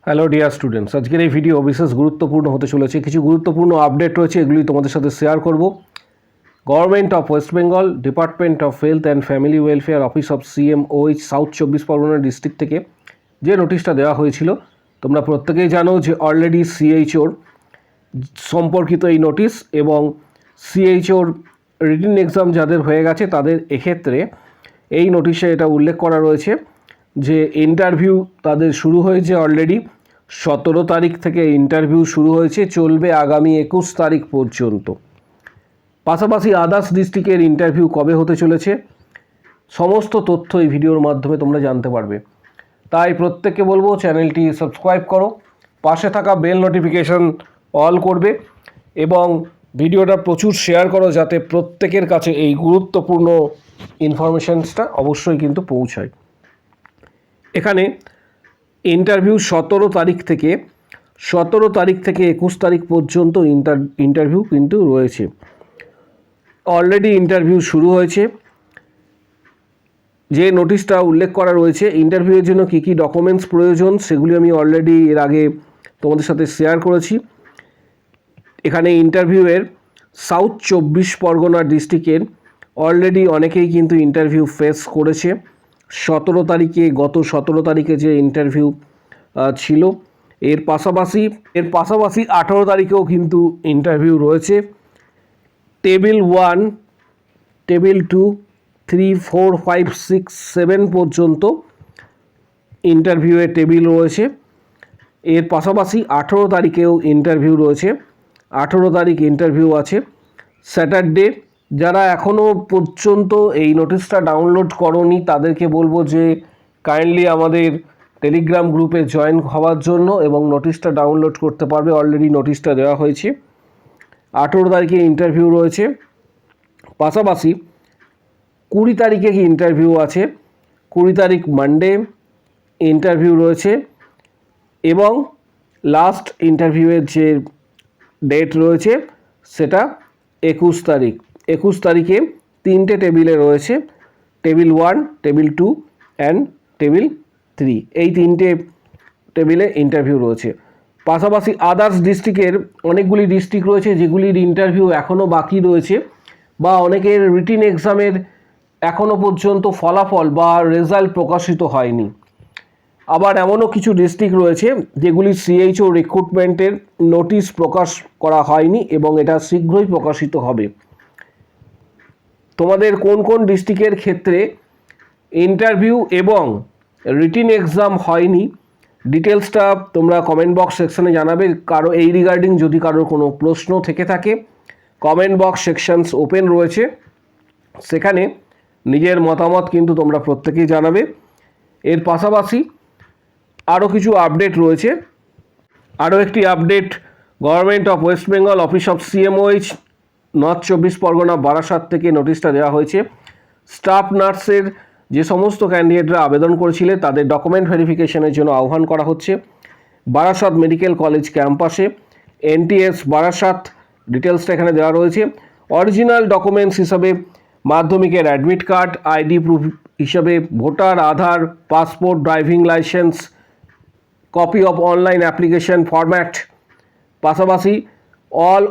Hello dear students, আজকের এই video বিশেষ গুরুত্বপূর্ণ হতে চলেছে। কিছু গুরুত্বপূর্ণ আপডেট রয়েছে, এগুলি তোমাদের সাথে শেয়ার করব। Government of West Bengal, department of health and family welfare, office of CMOH, south 24 Pargana district থেকে যে নোটিশটা দেওয়া হয়েছিল, তোমরা প্রত্যেকেই জানো যে অলরেডি সিএইচওর সম্পর্কিত এই নোটিশ এবং সিএইচওর রিটিন এক্সাম যাদের হয়ে গেছে তাদের এক্ষেত্রে এই নোটিশে এটা উল্লেখ করা রয়েছে যে ইন্টারভিউ তাদের শুরু হয়েছে অলরেডি। 17 তারিখ থেকে ইন্টারভিউ শুরু হয়েছে, চলবে আগামী 21 তারিখ পর্যন্ত। পাশাপাশি আদার্স ডিস্ট্রিক্টের ইন্টারভিউ কবে হতে চলেছে সমস্ত তথ্য এই ভিডিওর মাধ্যমে তোমরা জানতে পারবে। তাই প্রত্যেককে বলবো চ্যানেলটি সাবস্ক্রাইব করো, পাশে থাকা বেল নোটিফিকেশন অল করবে এবং ভিডিওটা প্রচুর শেয়ার করো যাতে প্রত্যেকের কাছে এই গুরুত্বপূর্ণ ইনফরমেশনসটা অবশ্যই কিন্তু পৌঁছায়। এখানে ইন্টারভিউ 17 তারিখ থেকে 21 তারিখ পর্যন্ত ইন্টারভিউ কিন্তু রয়েছে। অলরেডি ইন্টারভিউ শুরু হয়েছে। যে নোটিশটা উল্লেখ করা রয়েছে ইন্টারভিউয়ের জন্য কী কী ডকুমেন্টস প্রয়োজন সেগুলি আমি অলরেডি এর আগে তোমাদের সাথে শেয়ার করেছি। এখানে ইন্টারভিউয়ের সাউথ 24 পরগনা ডিস্ট্রিক্টের অলরেডি অনেকেই কিন্তু ইন্টারভিউ ফেস করেছে। গত 17 তারিখে যে ইন্টারভিউ ছিল, এর পাশাপাশি 18 তারিখেও কিন্তু ইন্টারভিউ রয়েছে। টেবিল 1, টেবিল 2, 3, 4, 5, 6, 7 পর্যন্ত ইন্টারভিউয়ের টেবিল রয়েছে। এর পাশাপাশি 18 তারিখেও ইন্টারভিউ রয়েছে। 18 তারিখ ইন্টারভিউ আছে স্যাটারডে। যারা এখনও পর্যন্ত এই নোটিশটা ডাউনলোড করোনি তাদেরকে বলবো যে কাইন্ডলি আমাদের টেলিগ্রাম গ্রুপে জয়েন হওয়ার জন্য এবং নোটিশটা ডাউনলোড করতে পারবে। অলরেডি নোটিশটা দেওয়া হয়েছে। 18 তারিখে ইন্টারভিউ রয়েছে। পাশাপাশি 20 তারিখে কি ইন্টারভিউ আছে। 20 তারিখ মানডে ইন্টারভিউ রয়েছে এবং লাস্ট ইন্টারভিউয়ের যে ডেট রয়েছে সেটা 21 তারিখ। 21 তারিখে 3টে টেবিলে রয়েছে, টেবিল 1, টেবিল 2 অ্যান্ড টেবিল 3। এই 3টে টেবিলে ইন্টারভিউ রয়েছে। পাশাপাশি আদার্স ডিস্ট্রিক্টের অনেকগুলি ডিস্ট্রিক্ট রয়েছে যেগুলির ইন্টারভিউ এখনও বাকি রয়েছে বা অনেকের রিটিন এক্সামের এখনও পর্যন্ত ফলাফল বা রেজাল্ট প্রকাশিত হয়নি। আবার এমনও কিছু ডিস্ট্রিক্ট রয়েছে যেগুলি সিএইচও রিক্রুটমেন্টের নোটিশ প্রকাশ করা হয়নি এবং এটা শীঘ্রই প্রকাশিত হবে। তোমাদের কোন কোন ডিস্ট্রিক্টের ক্ষেত্রে ইন্টারভিউ এবং রিটিন এক্সাম হয়নি ডিটেলসটা তোমরা কমেন্ট বক্স সেকশানে জানাবে। কারো এই রিগার্ডিং যদি কারোর কোনো প্রশ্ন থেকে থাকে কমেন্ট বক্স সেকশনস ওপেন রয়েছে, সেখানে নিজের মতামত কিন্তু তোমরা প্রত্যেকেই জানাবে। এর পাশাপাশি আরও কিছু আপডেট রয়েছে। আরও একটি update, government of West Bengal, office of CMOH, north 24 Pargana Barasat থেকে নোটিশটা দেওয়া হয়েছে। স্টাফ নার্সের যে সমস্ত ক্যান্ডিডেটরা আবেদন করেছিলে তাদের ডকুমেন্ট ভেরিফিকেশনের জন্য আহ্বান করা হচ্ছে বারাসাত মেডিকেল কলেজ ক্যাম্পাসে। এনটিএস বারাসাত, ডিটেলসটা এখানে দেওয়া রয়েছে। অরিজিনাল ডকুমেন্টস হিসাবে মাধ্যমিকের অ্যাডমিট কার্ড, আইডি প্রুফ হিসাবে voter, Aadhaar, passport, driving licence, copy of online application format, পাশাপাশি অল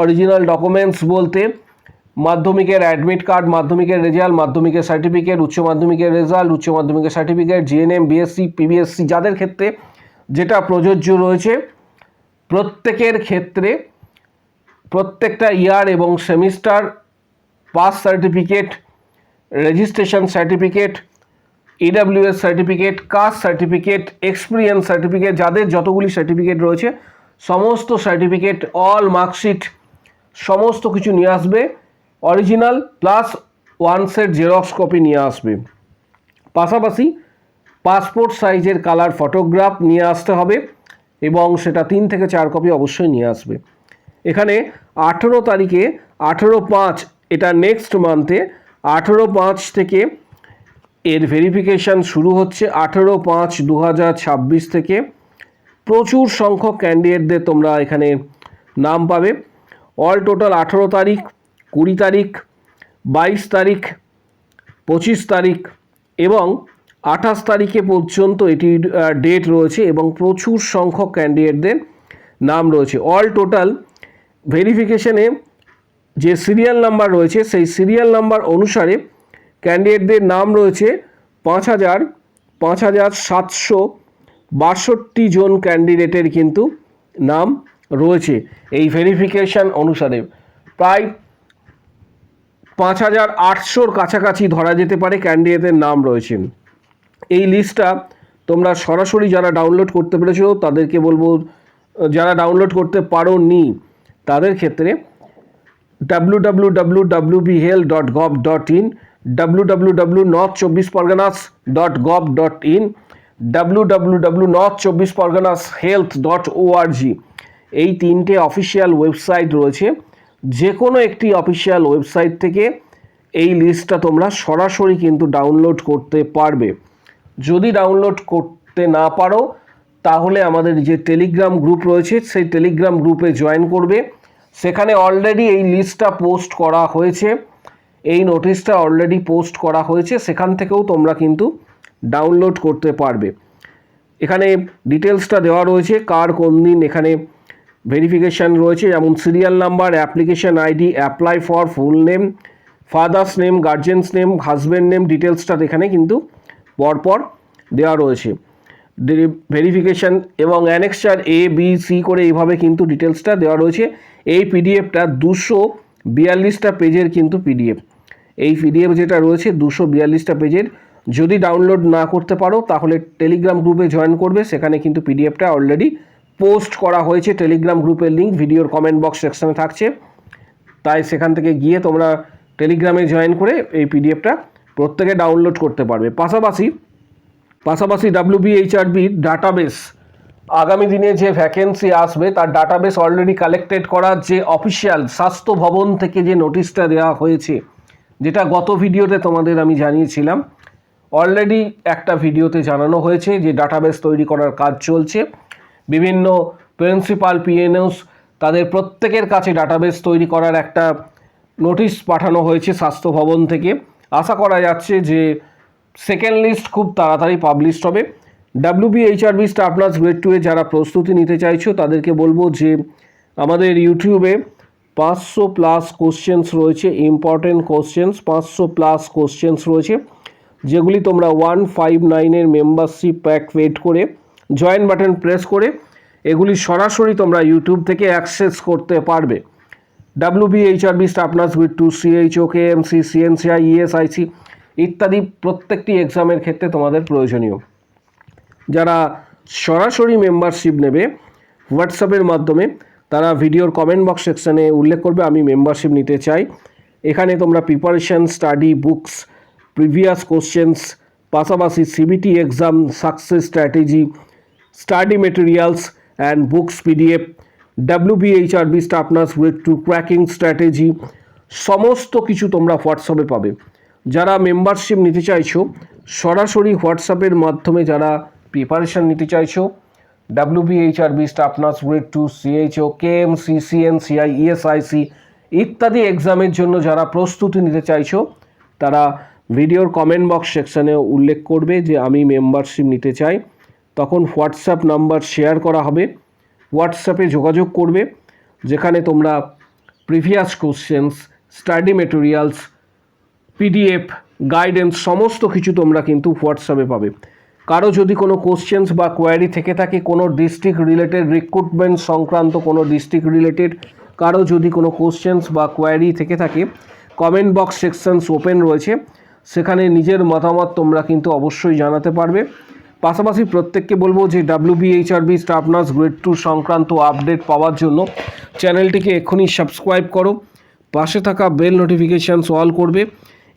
অরিজিনাল ডকুমেন্টস বলতে মাধ্যমিকের অ্যাডমিট কার্ড, মাধ্যমিকের রেজাল্ট, মাধ্যমিকের সার্টিফিকেট, উচ্চ মাধ্যমিকের রেজাল্ট, উচ্চ মাধ্যমিকের সার্টিফিকেট, জিএনএম, বিএসসি, পিবিএসসি যাদের ক্ষেত্রে যেটা প্রযোজ্য রয়েছে প্রত্যেকের ক্ষেত্রে প্রত্যেকটা ইয়ার এবং semester pass certificate, registration certificate, EWS certificate, caste certificate, experience certificate, যাদের যতগুলি সার্টিফিকেট রয়েছে সমস্ত সার্টিফিকেট, অল মার্কশিট সমস্ত কিছু নিয়ে আসবে। Original plus 1 set xerox copy নিয়ে আসবে। পাশাপাশি পাসপোর্ট সাইজের কালার ফটোগ্রাফ নিয়ে আসতে হবে এবং সেটা 3 থেকে 4 কপি অবশ্যই নিয়ে আসবে। এখানে 18 তারিখে 18/5, এটা নেক্সট মান্থে 18/5 থেকে এর ভেরিফিকেশান শুরু হচ্ছে। 18/5/2026 থেকে প্রচুর সংখ্যক ক্যান্ডিডেটদের তোমরা এখানে নাম পাবে। অল টোটাল 18 তারিখ, 20 তারিখ, 22 তারিখ, 25 তারিখ এবং 28 তারিখে পর্যন্ত এটি ডেট রয়েছে এবং প্রচুর সংখ্যক ক্যান্ডিডেটদের নাম রয়েছে। অল টোটাল ভেরিফিকেশনে যে সিরিয়াল নাম্বার রয়েছে সেই সিরিয়াল নাম্বার অনুসারে ক্যান্ডিডেটদের নাম রয়েছে 5,762 জন ক্যান্ডিডেটের কিন্তু নাম রয়েছে এই ভেরিফিকেশন অনুসারে। প্রায় 5,800 কাছাকাছি ধরা যেতে পারে ক্যান্ডিডেটের নাম রয়েছে। এই লিস্টটা তোমরা সরাসরি যারা ডাউনলোড করতে পেরেছো তাদেরকে বলবো, যারা ডাউনলোড করতে পারোনি তাদের ক্ষেত্রে www.wbhealth.gov.in, www.north24ganas.gov.in, www.north24ganashealth.org এই 3টে অফিসিয়াল ওয়েবসাইট রয়েছে। যে কোনো একটি অফিসিয়াল ওয়েবসাইট থেকে এই লিস্টটা তোমরা সরাসরি কিন্তু ডাউনলোড করতে পারবে। যদি ডাউনলোড করতে না পারো তাহলে আমাদের যে টেলিগ্রাম গ্রুপ রয়েছে সেই টেলিগ্রাম গ্রুপে জয়েন করবে। সেখানে অলরেডি এই লিস্টটা পোস্ট করা হয়েছে, এই নোটিশটা অলরেডি পোস্ট করা হয়েছে, সেখান থেকেও তোমরা কিন্তু ডাউনলোড করতে পারবে। এখানে ডিটেলসটা দেওয়া রয়েছে কার কোন দিন এখানে ভেরিফিকেশান রয়েছে, যেমন serial number, application ID, apply for, full name, father's name, guardian's name, husband name, ডিটেলসটা এখানে কিন্তু পরপর দেওয়া রয়েছে। ভেরিফিকেশান এবং অ্যানেক্সার A, B, C করে এইভাবে কিন্তু ডিটেলসটা দেওয়া রয়েছে। এই পিডিএফটা 242টা পেজের কিন্তু পিডিএফ। এই পিডিএফ যেটা রয়েছে 242টা পেজের। যদি ডাউনলোড না করতে পারো তাহলে টেলিগ্রাম গ্রুপে জয়েন করবে, সেখানে কিন্তু পিডিএফটা অলরেডি পোস্ট করা হয়েছে। টেলিগ্রাম গ্রুপের লিঙ্ক ভিডিওর কমেন্ট বক্স সেকশনে থাকছে, তাই সেখান থেকে গিয়ে তোমরা টেলিগ্রামে জয়েন করে এই পিডিএফটা প্রত্যেকে ডাউনলোড করতে পারবে। পাশাপাশি WBHRBর ডাটাবেস, আগামী দিনে যে ভ্যাকেন্সি আসবে তার ডাটাবেস অলরেডি কালেক্টেড করা, যে অফিসিয়াল স্বাস্থ্য ভবন থেকে যে নোটিশটা দেওয়া হয়েছে, যেটা গত ভিডিওতে তোমাদের আমি জানিয়েছিলাম, অলরেডি একটা ভিডিওতে জানানো হয়েছে যে ডাটাবেস তৈরি করার কাজ চলছে। বিভিন্ন প্রিন্সিপাল পিএনওস তাদের প্রত্যেকের কাছে ডাটাবেস তৈরি করার একটা নোটিশ পাঠানো হয়েছে স্বাস্থ্য ভবন থেকে। আশা করা যাচ্ছে যে সেকেন্ড লিস্ট খুব তাড়াতাড়ি পাবলিশ হবে। WBHRB স্টাফ নার্স গ্রেড 2 এ যারা প্রস্তুতি নিতে চাইছো তাদেরকে বলবো যে আমাদের ইউটিউবে 500+ কোশ্চেন্স রয়েছে, ইম্পর্টেন্ট কোশ্চেন্স 500+ কোশ্চেন্স রয়েছে, যেগুলি তোমরা 159-এর মেম্বারশিপ প্যাক পেড করে জয়েন বাটন প্রেস করে এগুলি সরাসরি তোমরা ইউটিউব থেকে অ্যাক্সেস করতে পারবে। WBHRB staff nurse grade 2, CHO, KMC, CNCI, ESIC ইত্যাদি প্রত্যেকটি এক্সামের ক্ষেত্রে তোমাদের প্রয়োজনীয়। যারা সরাসরি মেম্বারশিপ নেবে হোয়াটসঅ্যাপের মাধ্যমে তারা ভিডিওর কমেন্ট বক্স সেকশানে উল্লেখ করবে আমি মেম্বারশিপ নিতে চাই। এখানে তোমরা preparation, study books, previous questions, পাশাপাশি CBT exam success strategy, study materials and books PDF, WBHRB staff nurse grade 2 cracking strategy সমস্ত কিছু তোমরা হোয়াটসঅ্যাপে পাবে। যারা মেম্বারশিপ নিতে চাইছো সরাসরি হোয়াটসঅ্যাপের মাধ্যমে, যারা প্রিপারেশান নিতে চাইছো WBHRB staff nurse grade 2, CHO, KMC, CNCI, ESIC ইত্যাদি এক্সামের জন্য যারা প্রস্তুতি নিতে চাইছো তারা ভিডিওর কমেন্ট বক্স সেকশানে উল্লেখ করবে যে আমি মেম্বারশিপ নিতে চাই। তখন হোয়াটসঅ্যাপ নাম্বার শেয়ার করা হবে, হোয়াটসঅ্যাপে যোগাযোগ করবে, যেখানে তোমরা previous questions, study materials, PDF, guidance সমস্ত কিছু তোমরা কিন্তু হোয়াটসঅ্যাপে পাবে। কারো যদি কোনো কোশ্চেন্স বা কোয়ারি থেকে থাকে, কোনো ডিস্ট্রিক্ট রিলেটেড, রিক্রুটমেন্ট সংক্রান্ত কোনো ডিস্ট্রিক্ট রিলেটেড কারো যদি কোনো কোশ্চেন্স বা কোয়ারি থেকে থাকে, কমেন্ট বক্স সেকশনস ওপেন রয়েছে, সেখানে নিজের মতামত তোমরা কিন্তু অবশ্যই জানাতে পারবে। পাশাপাশি প্রত্যেককে বলবো যে WBHRB স্টাফ নার্স গ্রেড 2 সংক্রান্ত আপডেট পাওয়ার জন্য চ্যানেলটিকে এক্ষুনি সাবস্ক্রাইব করো, পাশে থাকা বেল নোটিফিকেশানস অল করবে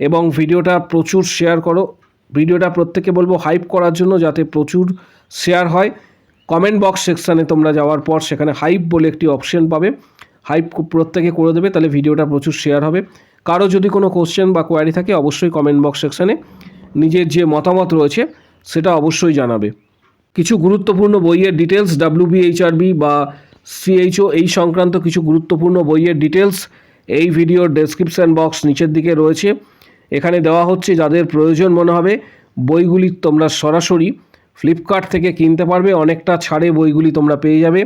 এবং ভিডিওটা প্রচুর শেয়ার করো। ভিডিওটা প্রত্যেককে বলবো হাইপ করার জন্য, যাতে প্রচুর শেয়ার হয়। কমেন্ট বক্স সেকশানে তোমরা যাওয়ার পর সেখানে হাইপ বলে একটি অপশন পাবে, হাইপ প্রত্যেকে করে দেবে, তাহলে ভিডিওটা প্রচুর শেয়ার হবে। কারো যদি কোনো কোশ্চেন বা কোয়ারি থাকে অবশ্যই কমেন্ট বক্স সেকশানে নিজের যে মতামত রয়েছে সেটা অবশ্যই জানাবে। কিছু গুরুত্বপূর্ণ বইয়ের ডিটেলস, WBHRB বা CHO এই সংক্রান্ত কিছু গুরুত্বপূর্ণ বইয়ের ডিটেলস এই ভিডিওর ডেসক্রিপশান বক্স নিচের দিকে রয়েছে। এখানে দেওয়া হচ্ছে, যাদের প্রয়োজন মনে হবে বইগুলি তোমরা সরাসরি ফ্লিপকার্ট থেকে কিনতে পারবে। অনেকটা ছাড়ে বইগুলি তোমরা পেয়ে যাবে।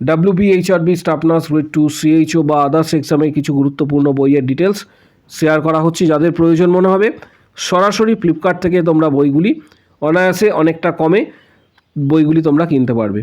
WBHRB staff nurse grade 2 CHO বা আদার্স এক্সামের কিছু গুরুত্বপূর্ণ বইয়ের ডিটেলস শেয়ার করা হচ্ছে। যাদের প্রয়োজন মনে হবে সরাসরি ফ্লিপকার্ট থেকে তোমরা বইগুলি অনায়াসে অনেকটা কমে বইগুলি তোমরা কিনতে পারবে।